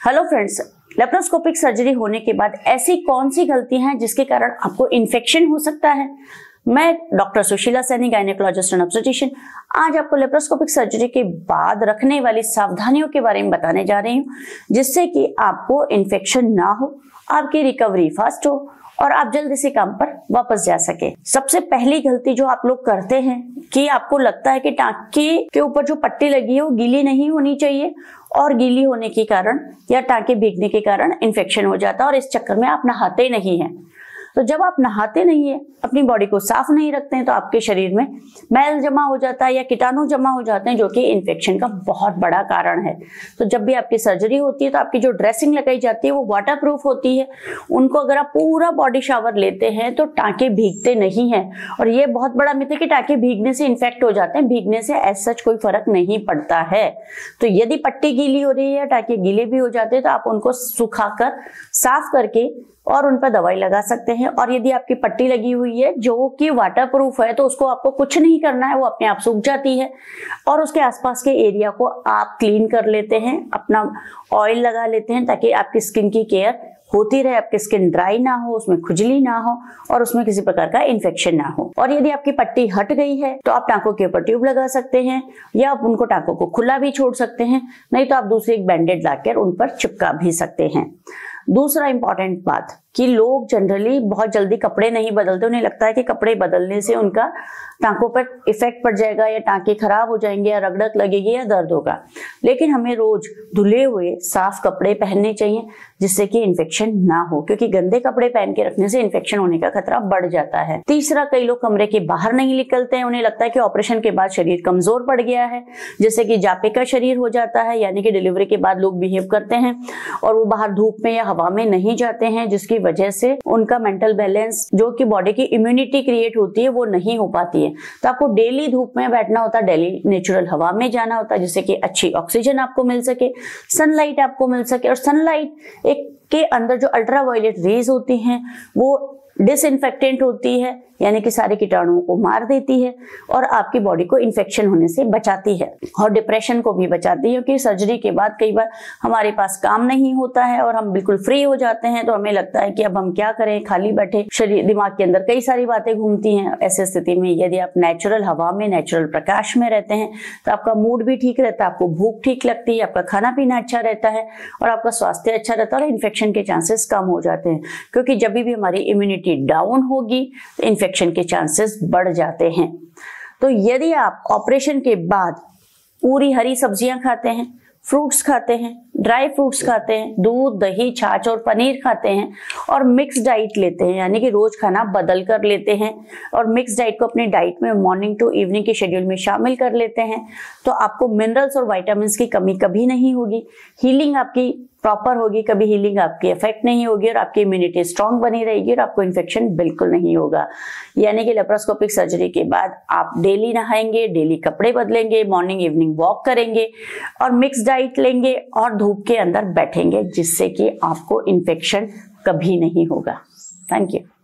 Hello friends, laparoscopic surgery होने के बाद ऐसी कौन सी गलती हैं जिसके कारण आपको इन्फेक्शन हो सकता है। मैं doctor Sushila Saini, gynaecologist and obstetrician, आज आपको लेप्रोस्कोपिक सर्जरी के बाद रखने वाली सावधानियों के बारे में बताने जा रही हूँ, जिससे कि आपको इन्फेक्शन ना हो, आपकी रिकवरी फास्ट हो और आप जल्दी से काम पर वापस जा सके। सबसे पहली गलती जो आप लोग करते हैं कि आपको लगता है कि टांके के ऊपर जो पट्टी लगी है वो गीली नहीं होनी चाहिए, और गीली होने के कारण या टांके भीगने के कारण इन्फेक्शन हो जाता है और इस चक्कर में आप नहाते नहीं हैं। तो जब आप नहाते नहीं है, अपनी बॉडी को साफ नहीं रखते हैं, तो आपके शरीर में मैल जमा हो जाता है या कीटाणु जमा हो जाते हैं, जो कि इन्फेक्शन का बहुत बड़ा कारण है। तो जब भी आपकी सर्जरी होती है तो आपकी जो ड्रेसिंग लगाई जाती है वो वाटरप्रूफ होती है। उनको अगर आप पूरा बॉडी शावर लेते हैं तो टांके भीगते नहीं हैं, और ये बहुत बड़ा मिथ है कि टांके भीगने से इन्फेक्ट हो जाते हैं। भीगने से एज सच कोई फर्क नहीं पड़ता है। तो यदि पट्टी गीली हो रही है, टांके गीले भी हो जाते हैं, तो आप उनको सुखाकर साफ करके और उन पर दवाई लगा सकते हैं। और यदि आपकी पट्टी लगी हुई है जो कि वाटरप्रूफ है, तो उसको आपको कुछ नहीं करना है, वो अपने आप सूख जाती है। और उसके आसपास के एरिया को आप क्लीन कर लेते हैं, अपना ऑयल लगा लेते हैं, ताकि आपकी स्किन की केयर होती रहे, आपकी स्किन ड्राई ना हो, उसमें खुजली ना हो और उसमें किसी प्रकार का इन्फेक्शन ना हो। और यदि आपकी पट्टी हट गई है तो आप टांकों के ऊपर ट्यूब लगा सकते हैं, या आप उनको टांकों को खुला भी छोड़ सकते हैं, नहीं तो आप दूसरी एक बैंडेड लाकर उन पर चिपका भी सकते हैं। दूसरा इंपॉर्टेंट बात कि लोग जनरली बहुत जल्दी कपड़े नहीं बदलते। उन्हें लगता है कि कपड़े बदलने से उनका टांकों पर इफेक्ट पड़ जाएगा, या टांके खराब हो जाएंगे, या रगड़क लगेगी, या दर्द होगा। लेकिन हमें रोज धुले हुए साफ कपड़े पहनने चाहिए, जिससे कि इन्फेक्शन ना हो, क्योंकि गंदे कपड़े पहन के रखने से इन्फेक्शन होने का खतरा बढ़ जाता है। तीसरा, कई लोग कमरे के बाहर नहीं निकलते हैं। उन्हें लगता है कि ऑपरेशन के बाद शरीर कमजोर पड़ गया है, जैसे कि जापे का शरीर हो जाता है, यानी कि डिलीवरी के बाद लोग बिहेव करते हैं और वो बाहर धूप में या हवा में नहीं जाते हैं, जिसकी वजह से उनका मेंटल बैलेंस, जो कि बॉडी की इम्यूनिटी क्रिएट होती है, वो नहीं हो पाती है। तो आपको डेली धूप में बैठना होता है, डेली नेचुरल हवा में जाना होता है, जिससे कि अच्छी ऑक्सीजन आपको मिल सके, सनलाइट आपको मिल सके। और सनलाइट एक के अंदर जो अल्ट्रावायलेट रेज होती हैं वो डिसइंफेक्टेंट होती है, यानी कि सारे कीटाणुओं को मार देती है और आपकी बॉडी को इन्फेक्शन होने से बचाती है, और डिप्रेशन को भी बचाती है। क्योंकि सर्जरी के बाद कई बार हमारे पास काम नहीं होता है और हम बिल्कुल फ्री हो जाते हैं, तो हमें लगता है कि अब हम क्या करें, खाली बैठे, शरीर दिमाग के अंदर कई सारी बातें घूमती हैं। ऐसी स्थिति में यदि आप नेचुरल हवा में, नेचुरल प्रकाश में रहते हैं, तो आपका मूड भी ठीक रहता है, आपको भूख ठीक लगती है, आपका खाना पीना अच्छा रहता है और आपका स्वास्थ्य अच्छा रहता है, और इन्फेक्शन के चांसेस कम हो जाते हैं। क्योंकि जब भी हमारी इम्यूनिटी डाउन होगी तो इन्फेक्शन के चांसेस बढ़ जाते हैं। तो यदि आप ऑपरेशन के बाद पूरी हरी सब्जियां खाते हैं, फ्रूट्स खाते हैं, ड्राई फ्रूट्स खाते हैं, दूध, दही, छाछ और पनीर खाते हैं, और मिक्स डाइट लेते हैं, यानी कि रोज खाना बदल कर लेते हैं, और मिक्स डाइट को अपनी डाइट में मॉर्निंग टू इवनिंग के शेड्यूल में शामिल कर लेते हैं, तो आपको मिनरल्स और विटामिन्स की कमी कभी नहीं होगी। हीलिंग आपकी प्रॉपर होगी, कभी हीलिंग आपकी इफेक्ट नहीं होगी, और आपकी इम्यूनिटी स्ट्रांग बनी रहेगी और आपको इन्फेक्शन बिल्कुल नहीं होगा। यानी कि लेप्रोस्कोपिक सर्जरी के बाद आप डेली नहाएंगे, डेली कपड़े बदलेंगे, मॉर्निंग इवनिंग वॉक करेंगे और मिक्स डाइट लेंगे और धूप के अंदर बैठेंगे, जिससे कि आपको इन्फेक्शन कभी नहीं होगा। Thank you.